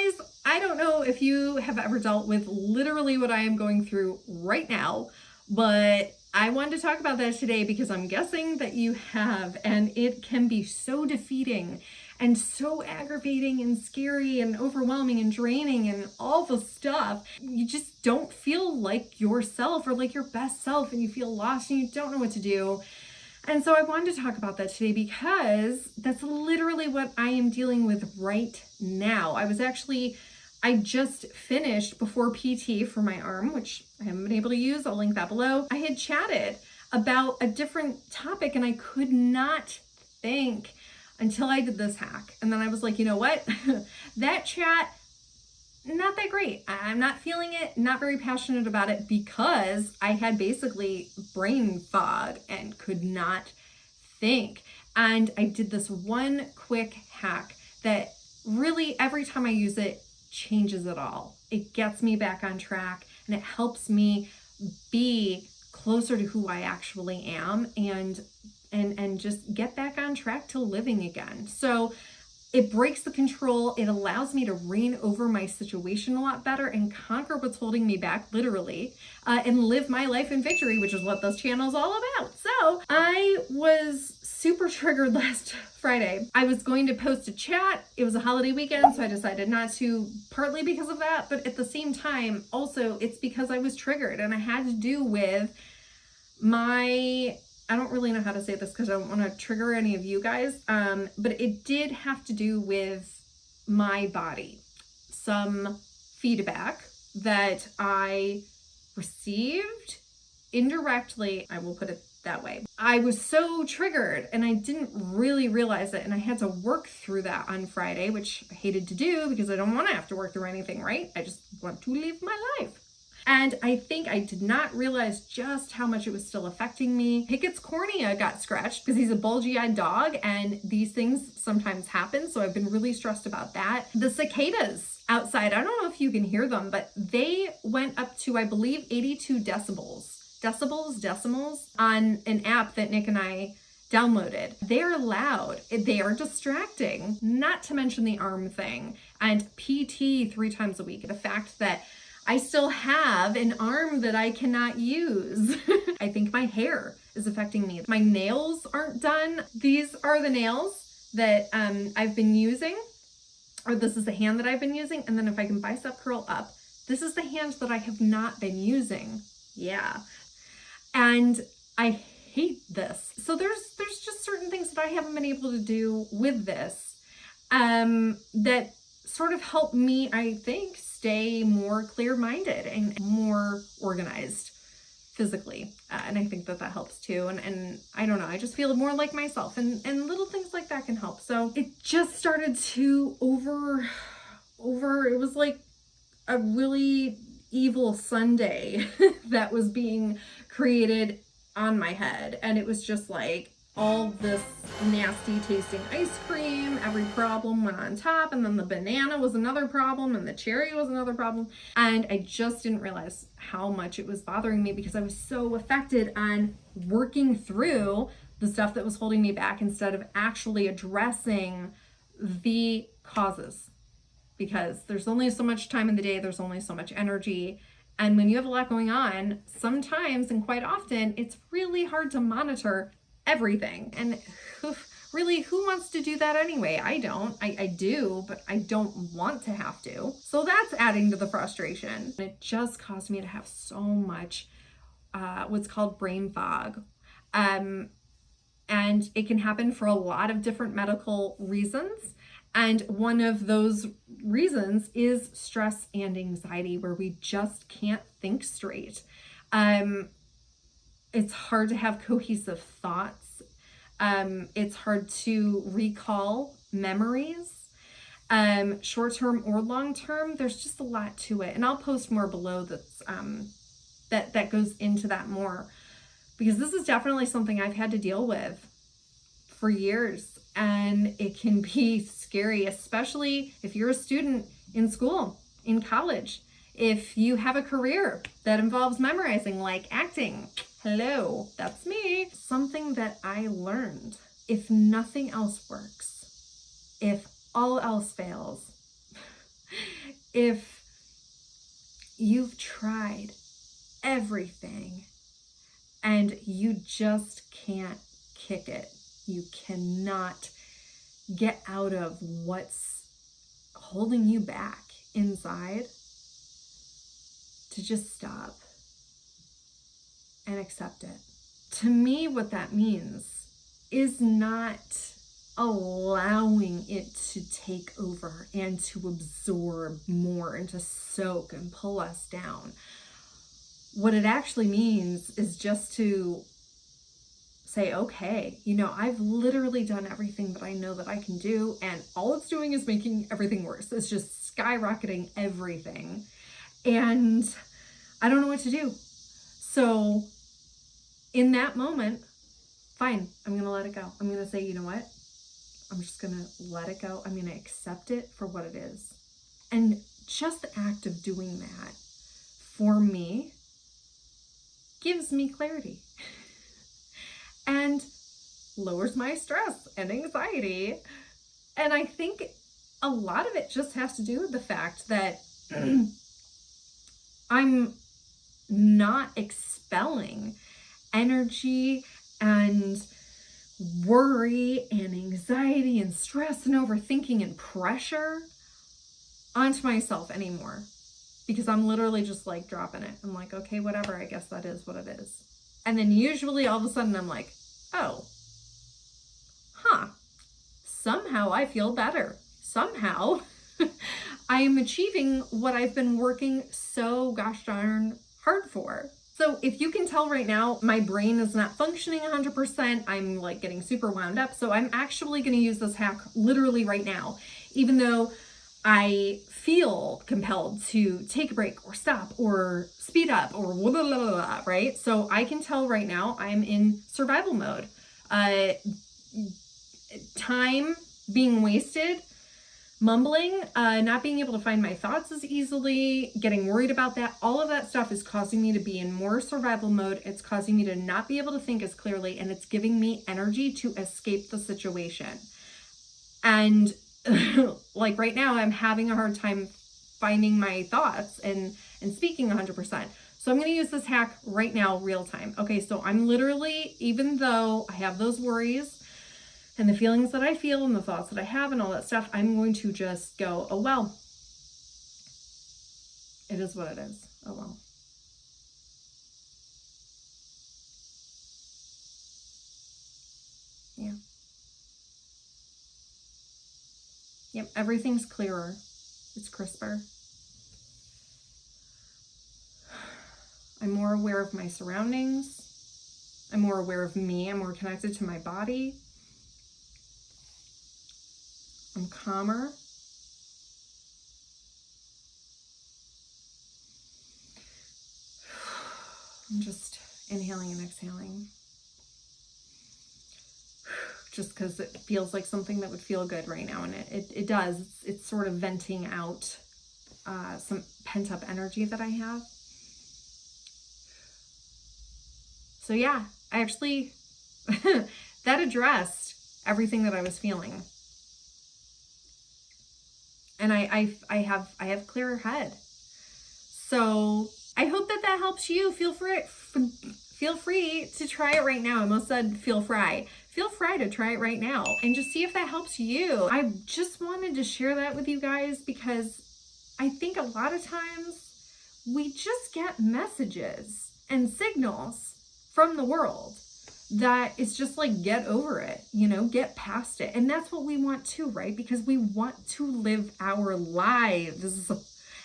guys, I don't know if you have ever dealt with literally what I am going through right now, but I wanted to talk about that today because I'm guessing that you have, and it can be so defeating and so aggravating and scary and overwhelming and draining and all the stuff. You just don't feel like yourself or like your best self, and you feel lost and you don't know what to do. And so I wanted to talk about that today because that's literally what I am dealing with right now. I just finished before PT for my arm, which I haven't been able to use. I'll link that below. I had chatted about a different topic and I could not think until I did this hack. And then I was like, you know what? That chat, not that great. I'm not feeling it, not very passionate about it because I had basically brain fog and could not think. And I did this one quick hack that really every time I use it changes it all. It gets me back on track and it helps me be closer to who I actually am and just get back on track to living again. So it breaks the control. It allows me to reign over my situation a lot better and conquer what's holding me back, literally, and live my life in victory, which is what this channel is all about. So I was super triggered last Friday. I was going to post a chat. It was a holiday weekend, so I decided not to, partly because of that, but at the same time, also it's because I was triggered and I had to do with I don't really know how to say this because I don't want to trigger any of you guys, but it did have to do with my body. Some feedback that I received indirectly, I will put it that way. I was so triggered and I didn't really realize it, and I had to work through that on Friday, which I hated to do because I don't want to have to work through anything, right? I just want to live my life. And I think I did not realize just how much it was still affecting me. Pickett's cornea got scratched because he's a bulgy-eyed dog and these things sometimes happen. So I've been really stressed about that. The cicadas outside, I don't know if you can hear them, but they went up to, I believe, 82 decibels on an app that Nick and I downloaded. They're loud. They are distracting, not to mention the arm thing and PT 3 times a week. The fact that I still have an arm that I cannot use. I think my hair is affecting me. My nails aren't done. These are the nails that I've been using, or this is the hand that I've been using. And then if I can bicep curl up, this is the hand that I have not been using. Yeah. And I hate this. So there's just certain things that I haven't been able to do with this that sort of help me, I think, stay more clear-minded and more organized physically. And I think that helps too. And I don't know, I just feel more like myself and little things like that can help. So it just started to it was like a really evil Sunday that was being created on my head. And it was just like all this nasty tasting ice cream, every problem went on top, and then the banana was another problem and the cherry was another problem. And I just didn't realize how much it was bothering me because I was so affected on working through the stuff that was holding me back instead of actually addressing the causes. Because there's only so much time in the day, there's only so much energy. And when you have a lot going on, sometimes and quite often, it's really hard to monitor everything. And really, who wants to do that anyway? I don't. I do, but I don't want to have to. So that's adding to the frustration. It just caused me to have so much what's called brain fog. And it can happen for a lot of different medical reasons. And one of those reasons is stress and anxiety, where we just can't think straight. It's hard to have cohesive thoughts. It's hard to recall memories, short-term or long-term. There's just a lot to it. And I'll post more below that goes into that more, because this is definitely something I've had to deal with for years. And it can be scary, especially if you're a student in school, in college. If you have a career that involves memorizing, like acting, hello, that's me. Something that I learned, if nothing else works, if all else fails, if you've tried everything and you just can't kick it, you cannot get out of what's holding you back inside, to just stop and accept it. To me, what that means is not allowing it to take over and to absorb more and to soak and pull us down. What it actually means is just to say, okay, you know, I've literally done everything that I know that I can do, and all it's doing is making everything worse. It's just skyrocketing everything, and I don't know what to do. So in that moment, fine, I'm gonna let it go. I'm gonna say, you know what? I'm just gonna let it go. I'm gonna accept it for what it is. And just the act of doing that, for me, gives me clarity and lowers my stress and anxiety. And I think a lot of it just has to do with the fact that I'm not expelling energy and worry and anxiety and stress and overthinking and pressure onto myself anymore, because I'm literally just like dropping it. I'm like, okay, whatever, I guess that is what it is. And then usually all of a sudden I'm like, oh, somehow I feel better. Somehow I am achieving what I've been working so gosh darn hard for. So if you can tell right now, my brain is not functioning 100%. I'm like getting super wound up. So I'm actually going to use this hack literally right now, even though I feel compelled to take a break or stop or speed up or blah, blah, blah, blah, right? So I can tell right now I'm in survival mode. Time being wasted, mumbling, not being able to find my thoughts as easily, getting worried about that, all of that stuff is causing me to be in more survival mode. It's causing me to not be able to think as clearly, and it's giving me energy to escape the situation. And like right now, I'm having a hard time finding my thoughts and speaking 100%. So I'm going to use this hack right now, real time. Okay, so I'm literally, even though I have those worries and the feelings that I feel and the thoughts that I have and all that stuff, I'm going to just go, oh, well, it is what it is. Oh, well. Yeah. Yep, everything's clearer. It's crisper. I'm more aware of my surroundings. I'm more aware of me. I'm more connected to my body. I'm calmer. I'm just inhaling and exhaling. Just because it feels like something that would feel good right now, and it does. It's sort of venting out some pent-up energy that I have. So yeah, I actually, that addressed everything that I was feeling. And I have clearer head. So I hope that helps you. Feel free to try it right now. I almost said feel free to try it right now and just see if that helps you. I just wanted to share that with you guys because I think a lot of times we just get messages and signals from the world that it's just like, get over it, you know, get past it. And that's what we want too, right? Because we want to live our lives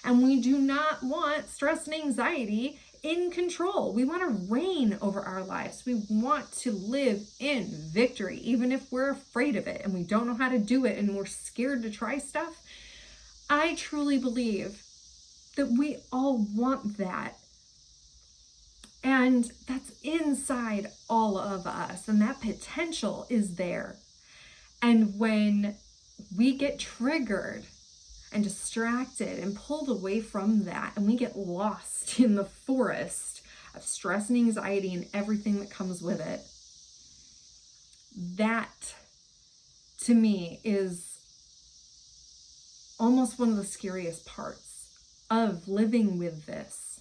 and we do not want stress and anxiety in control. We want to reign over our lives. We want to live in victory, even if we're afraid of it and we don't know how to do it and we're scared to try stuff. I truly believe that we all want that. And that's inside all of us, and that potential is there. And when we get triggered and distracted and pulled away from that, and we get lost in the forest of stress and anxiety and everything that comes with it, that to me is almost one of the scariest parts. of living with this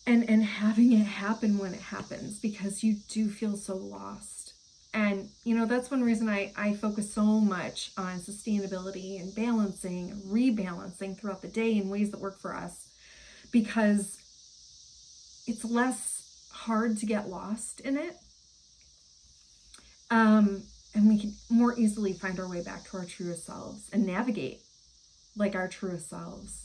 and having it happen when it happens, because you do feel so lost. And, that's one reason I focus so much on sustainability and balancing and rebalancing throughout the day in ways that work for us, because it's less hard to get lost in it. And we can more easily find our way back to our truest selves and navigate like our truest selves.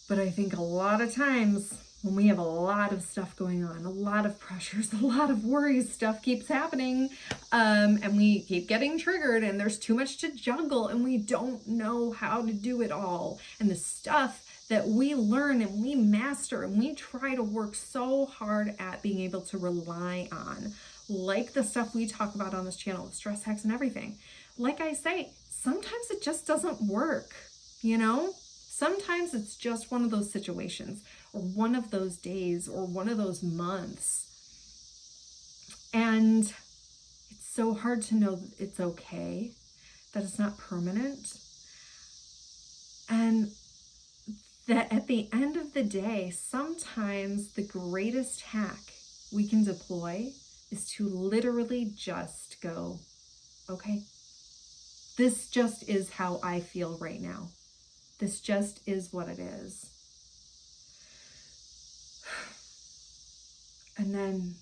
But I think a lot of times when we have a lot of stuff going on, a lot of pressures, a lot of worries, stuff keeps happening, and we keep getting triggered, and there's too much to juggle, and we don't know how to do it all. And the stuff that we learn and we master and we try to work so hard at being able to rely on, like the stuff we talk about on this channel, stress hacks and everything. Like I say, sometimes it just doesn't work, Sometimes it's just one of those situations, or one of those days, or one of those months. And it's so hard to know that it's okay, that it's not permanent. And that at the end of the day, sometimes the greatest hack we can deploy is to literally just go, okay, this just is how I feel right now. This just is what it is. And then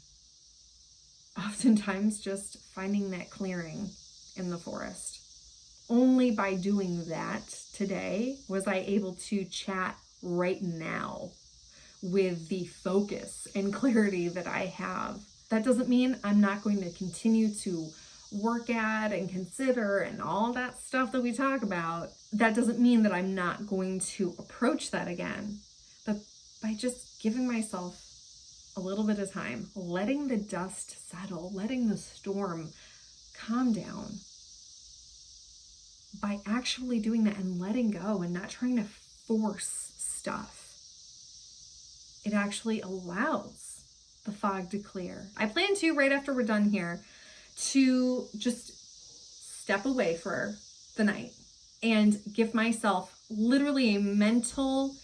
oftentimes just finding that clearing in the forest. Only by doing that today was I able to chat right now with the focus and clarity that I have. That doesn't mean I'm not going to continue to work at and consider and all that stuff that we talk about. That doesn't mean that I'm not going to approach that again. But by just giving myself a little bit of time, letting the dust settle, letting the storm calm down, by actually doing that and letting go and not trying to force stuff, it actually allows the fog to clear. I plan to, right after we're done here, to just step away for the night and give myself literally a mental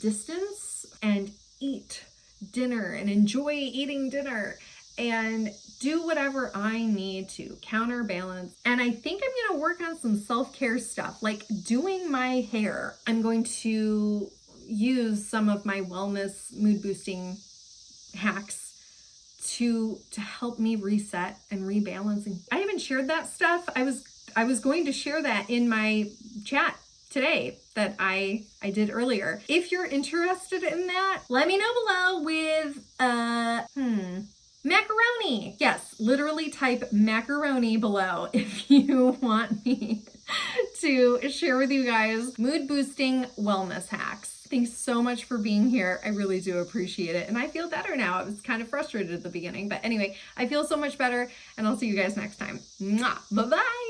distance and eat dinner and enjoy eating dinner and do whatever I need to counterbalance. And I think I'm going to work on some self-care stuff, like doing my hair. I'm going to use some of my wellness mood boosting hacks to help me reset and rebalance. And I haven't shared that stuff. I was going to share that in my chat today that I did earlier. If you're interested in that, let me know below with macaroni. Yes, literally type macaroni below if you want me to share with you guys mood boosting wellness hacks. Thanks so much for being here. I really do appreciate it. And I feel better now. I was kind of frustrated at the beginning, but anyway, I feel so much better, and I'll see you guys next time. Mwah. Bye-bye.